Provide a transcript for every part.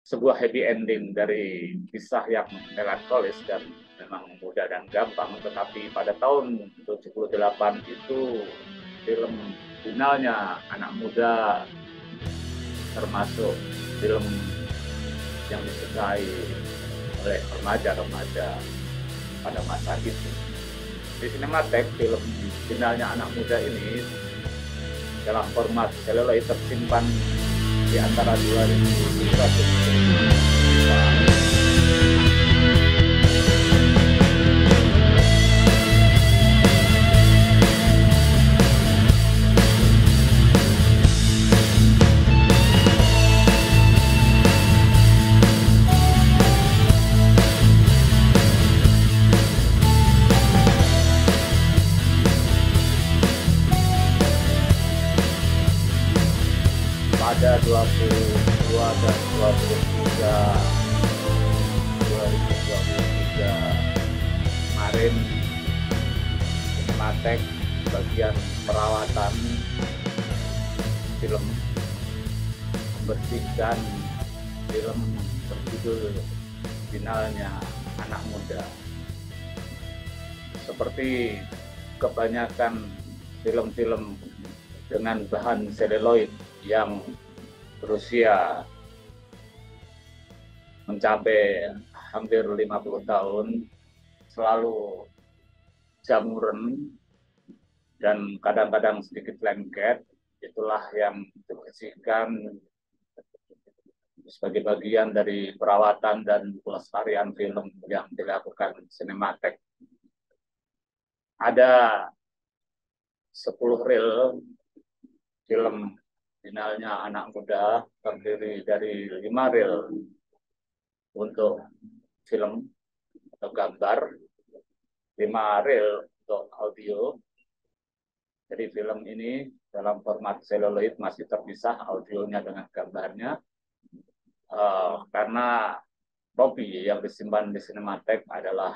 sebuah happy ending dari kisah yang melankolis dan memang mudah dan gampang, tetapi pada tahun 78 itu film finalnya anak muda, termasuk film yang disukai oleh remaja-remaja pada masa itu. Di Cinematheque, film finalnya anak muda ini dalam format seluloid tersimpan di antara 2.100. Pada 22 dan 23 2023 kemarin, Cinematheque bagian perawatan film membersihkan film berjudul finalnya anak muda. Seperti kebanyakan film-film dengan bahan seluloid yang berusia mencapai hampir 50 tahun, selalu jamuren dan kadang-kadang sedikit lengket. Itulah yang dibersihkan sebagai bagian dari perawatan dan pelestarian film yang dilakukan Cinematheque. Ada 10 reel film finalnya anak muda, terdiri dari 5 reel untuk film atau gambar, 5 reel untuk audio. Jadi film ini dalam format seluloid masih terpisah audionya dengan gambarnya, karena kopi yang disimpan di Cinematheque adalah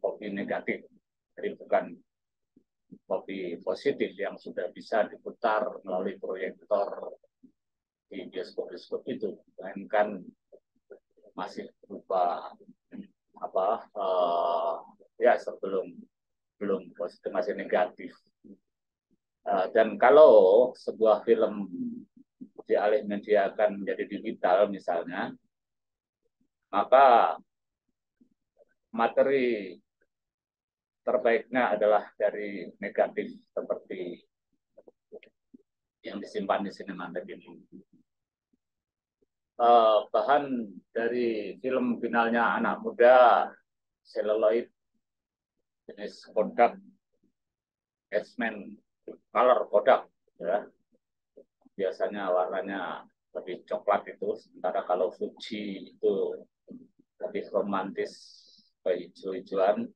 kopi negatif, jadi bukan kopi positif yang sudah bisa diputar melalui proyektor di bioskop-bioskop itu, melainkan masih berupa ya sebelum belum positif, masih negatif. Dan kalau sebuah film dialih mediakan menjadi digital misalnya, maka materi terbaiknya adalah dari negatif seperti yang disimpan di Cinematheque ini. Bahan dari film finalnya anak muda seluloid jenis Kodak X-Men color Kodak, ya. Biasanya warnanya lebih coklat itu, sementara kalau Fuji itu lebih romantis, hijau-hijauan.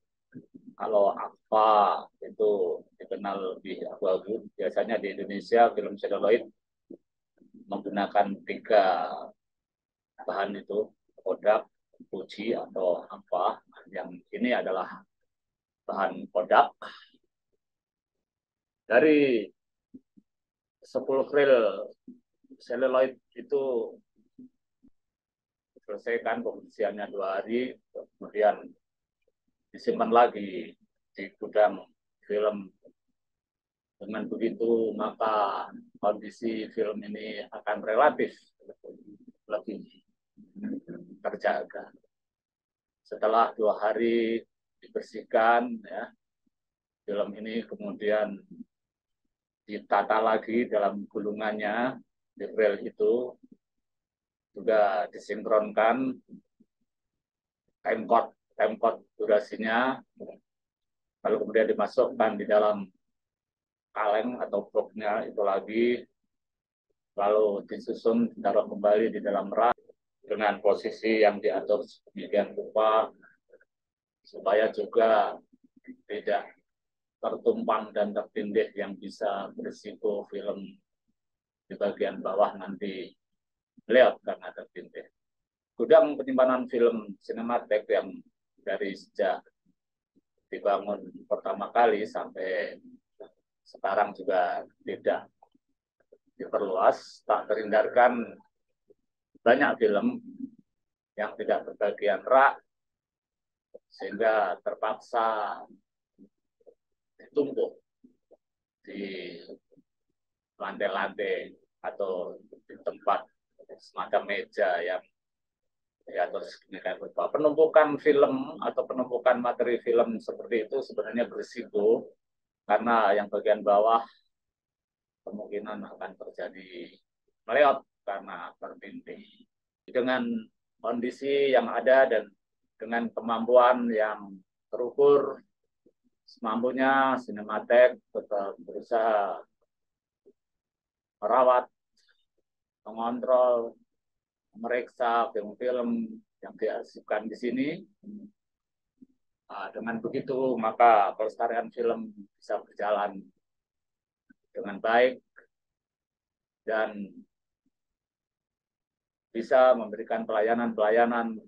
Kalau Aqua itu dikenal lebih abu-abu. Biasanya di Indonesia film seluloid menggunakan 3 bahan itu, Kodak, Fuji, atau Aqua. Yang ini adalah bahan Kodak. Dari 10 reel seluloid itu selesaikan pembersihannya 2 hari, kemudian disimpan lagi di gudang film. Dengan begitu maka kondisi film ini akan relatif lebih terjaga. Setelah 2 hari dibersihkan, ya, film ini kemudian ditata lagi dalam gulungannya. Di reel itu juga disinkronkan timecode durasinya, lalu kemudian dimasukkan di dalam kaleng atau boxnya itu lagi, lalu disusun, ditaruh kembali di dalam rak dengan posisi yang diatur sedemikian rupa supaya juga tidak tertumpang dan tertindih yang bisa berisiko film di bagian bawah nanti meleot karena tertindih. Gudang penyimpanan film Cinematheque yang dari sejak dibangun pertama kali sampai sekarang juga tidak diperluas, tak terhindarkan banyak film yang tidak berbagian rak, sehingga terpaksa ditumpuk di lantai-lantai atau di tempat semacam meja yang ya terus kayak berupa penumpukan film atau penumpukan materi film seperti itu sebenarnya berisiko karena yang bagian bawah kemungkinan akan terjadi meleot karena tertindih. Dengan kondisi yang ada dan dengan kemampuan yang terukur semampunya, Cinematheque tetap berusaha merawat, mengontrol, memeriksa film-film yang diarsipkan di sini. Dengan begitu, maka pelestarian film bisa berjalan dengan baik dan bisa memberikan pelayanan-pelayanan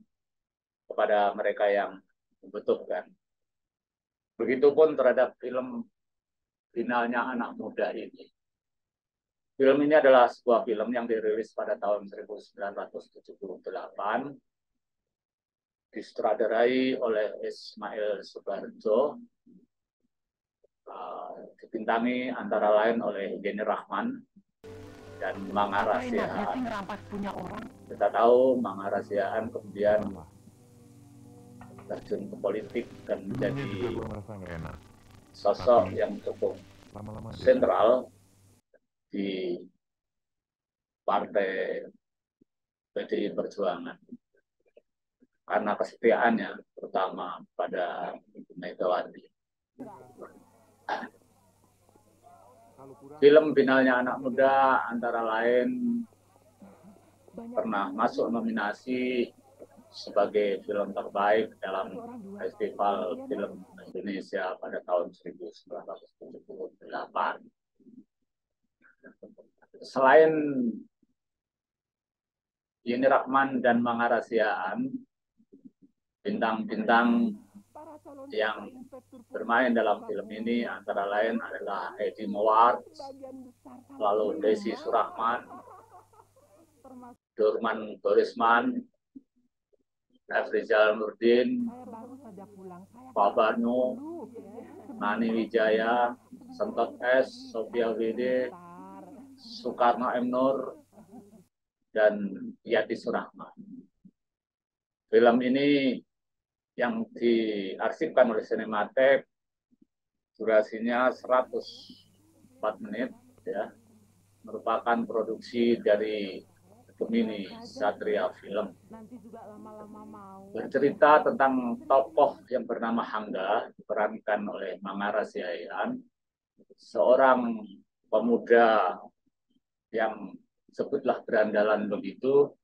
kepada mereka yang membutuhkan. Begitupun terhadap film Finalnya Anak Muda ini. Film ini adalah sebuah film yang dirilis pada tahun 1978, disutradarai oleh Ismail Subarjo, dibintangi antara lain oleh Yeni Rahman dan Mang Arasiaan. Kita tahu Mang Arasiaan kemudian terjun ke politik dan menjadi sosok yang cukup sentral di Partai PDI Perjuangan karena kesetiaannya terutama pada Megawati. Film Finalnya Anak Muda antara lain pernah masuk nominasi sebagai film terbaik dalam Festival Film Indonesia pada tahun 1978. Selain Yeni Rahman dan Mang Arasiaan, bintang-bintang yang bermain dalam film ini antara lain adalah Edi Moward, lalu Desi Surahman, Durman Borisman, Efrizal Nurdin, Pak Banu, Nani Wijaya, Sentot S, Sofia WD, Soekarno M. Nur, dan Yati Surahman. Film ini yang diarsipkan oleh Cinematheque durasinya 104 menit, ya, merupakan produksi dari Gemini Satria Film. Bercerita tentang tokoh yang bernama Hangga, diperankan oleh Mang Arasiaan, seorang pemuda yang sebutlah berandalan begitu,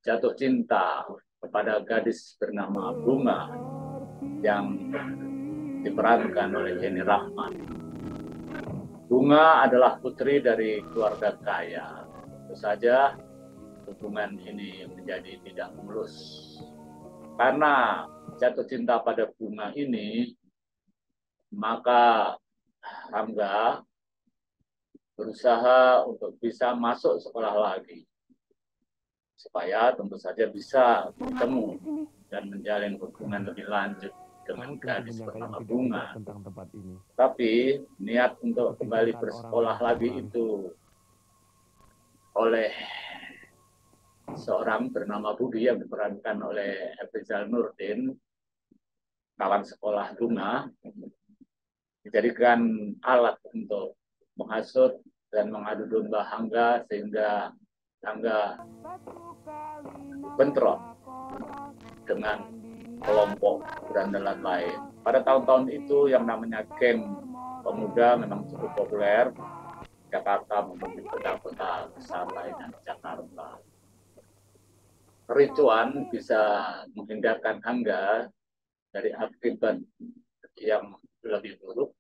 jatuh cinta kepada gadis bernama Bunga yang diperankan oleh Yeni Rahman. Bunga adalah putri dari keluarga kaya. Tentu saja hubungan ini menjadi tidak mulus. Karena jatuh cinta pada Bunga ini, maka Hangga berusaha untuk bisa masuk sekolah lagi. Supaya tentu saja bisa bertemu dan menjalin hubungan lebih lanjut dengan gadis bernama Bunga. Tapi niat untuk kembali bersekolah lagi itu oleh seorang bernama Budi yang diperankan oleh Efrizal Nurdin, kawan sekolah Bunga, dijadikan alat untuk menghasut dan mengadu domba Hangga sehingga Hangga bentrok dengan kelompok berandalan lain. Pada tahun-tahun itu yang namanya geng pemuda memang cukup populer. Jakarta maupun kota-kota besar lainnya di Jakarta. Kericuan bisa menghindarkan Hangga dari akibat yang lebih buruk.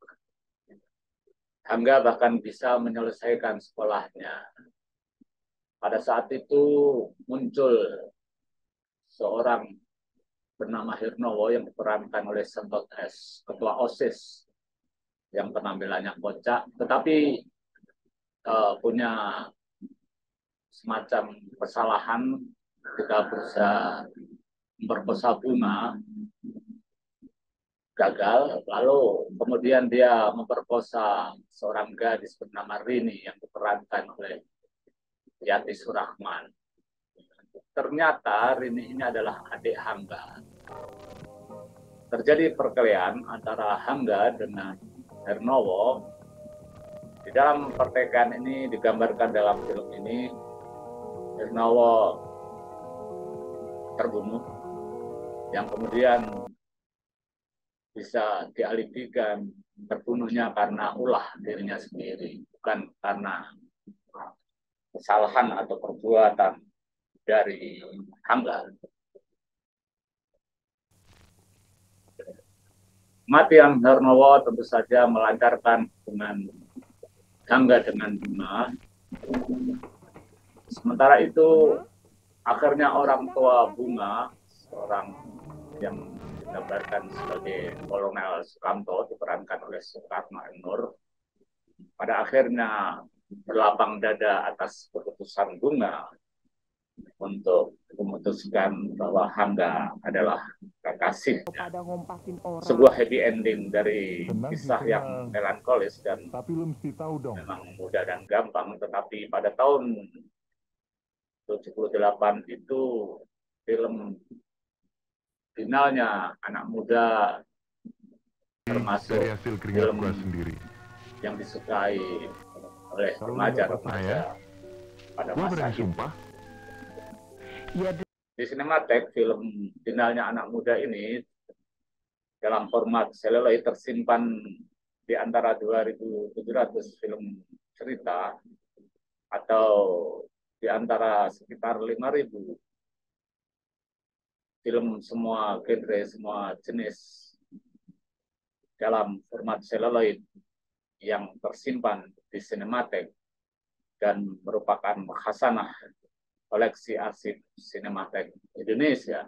Hangga bahkan bisa menyelesaikan sekolahnya. Pada saat itu muncul seorang bernama Hirnowo yang diperankan oleh Sentot S, ketua OSIS yang penampilannya kocak, tetapi punya semacam kesalahan Kita berusaha memperkosa bunga, gagal, lalu kemudian dia memperkosa seorang gadis bernama Rini yang diperankan oleh Yati Surahman. Ternyata Rini ini adalah adik Hangga. Terjadi perkelahian antara Hangga dengan Hernowo. Di dalam pertikaian ini digambarkan dalam film ini, Hernowo terbunuh, yang kemudian bisa dialibikan terbunuhnya karena ulah dirinya sendiri, bukan karena kesalahan atau perbuatan dari Hangga. Kematian Hernowo tentu saja melancarkan hubungan Hangga dengan Bunga. Sementara itu, akhirnya orang tua Bunga, seorang yang digambarkan sebagai Kolonel Sukamto, diperankan oleh Soekarno Nur, pada akhirnya berlapang dada atas keputusan Bunga untuk memutuskan bahwa Hangga adalah kekasihnya. Sebuah happy ending dari kisah yang melankolis dan memang mudah dan gampang, tetapi pada tahun 78 itu film finalnya Anak Muda termasuk dari hasil keringat film gua sendiri yang disukai oleh remaja-remaja pada gua masa berani itu. sumpah. Di Cinematheque, film finalnya Anak Muda ini dalam format seluloid tersimpan di antara 2.700 film cerita atau di antara sekitar 5.000 film semua genre, semua jenis dalam format seluloid yang tersimpan di Cinematheque dan merupakan khasanah koleksi arsip Cinematheque Indonesia.